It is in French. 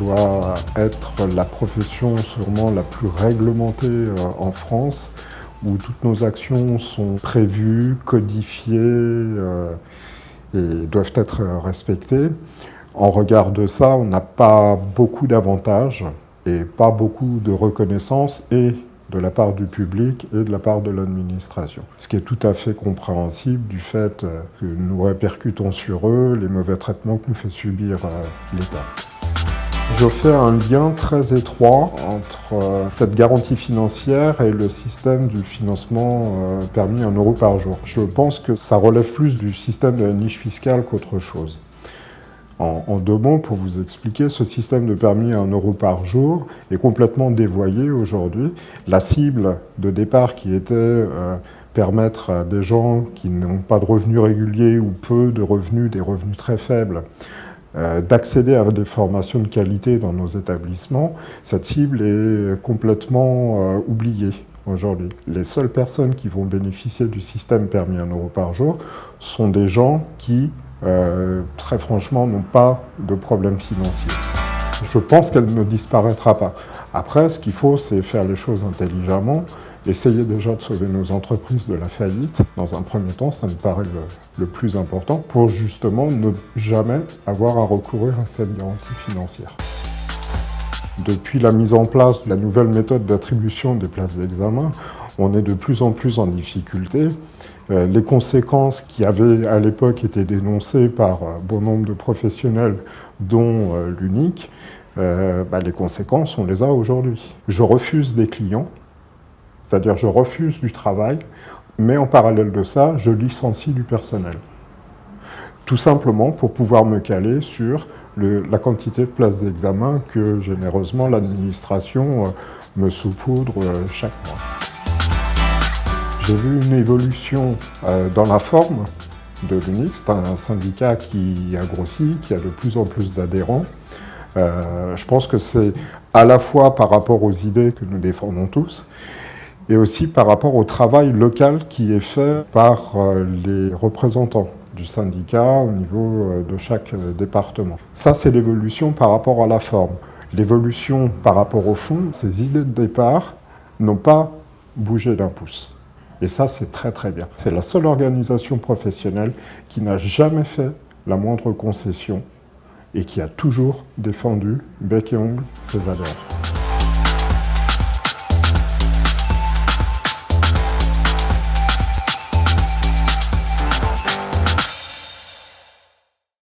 doit être la profession sûrement la plus réglementée en France, où toutes nos actions sont prévues, codifiées et doivent être respectées. En regard de ça, on n'a pas beaucoup d'avantages et pas beaucoup de reconnaissance et de la part du public et de la part de l'administration. Ce qui est tout à fait compréhensible du fait que nous répercutons sur eux les mauvais traitements que nous fait subir l'État. Je fais un lien très étroit entre cette garantie financière et le système du financement permis 1 € par jour. Je pense que ça relève plus du système de la niche fiscale qu'autre chose. En 2 mots, pour vous expliquer, ce système de permis à 1 € par jour est complètement dévoyé aujourd'hui. La cible de départ qui était permettre à des gens qui n'ont pas de revenus réguliers ou peu de revenus, des revenus très faibles, d'accéder à des formations de qualité dans nos établissements, cette cible est complètement oubliée aujourd'hui. Les seules personnes qui vont bénéficier du système permis 1 € par jour sont des gens qui très franchement, n'ont pas de problème financier. Je pense qu'elle ne disparaîtra pas. Après, ce qu'il faut, c'est faire les choses intelligemment, essayer déjà de sauver nos entreprises de la faillite. Dans un premier temps, ça me paraît le plus important, pour justement ne jamais avoir à recourir à cette garantie financière. Depuis la mise en place de la nouvelle méthode d'attribution des places d'examen, on est de plus en plus en difficulté. Les conséquences qui avaient à l'époque été dénoncées par bon nombre de professionnels, dont l'UNIC, les conséquences, on les a aujourd'hui. Je refuse des clients, c'est-à-dire je refuse du travail, mais en parallèle de ça, je licencie du personnel. Tout simplement pour pouvoir me caler sur la quantité de places d'examen que généreusement l'administration me saupoudre chaque mois. J'ai vu une évolution dans la forme de l'UNIC. C'est un syndicat qui a grossi, qui a de plus en plus d'adhérents. Je pense que c'est à la fois par rapport aux idées que nous défendons tous, et aussi par rapport au travail local qui est fait par les représentants du syndicat au niveau de chaque département. Ça, c'est l'évolution par rapport à la forme. L'évolution par rapport au fond, ces idées de départ n'ont pas bougé d'un pouce. Et ça, c'est très très bien. C'est la seule organisation professionnelle qui n'a jamais fait la moindre concession et qui a toujours défendu bec et ongle ses adhérents.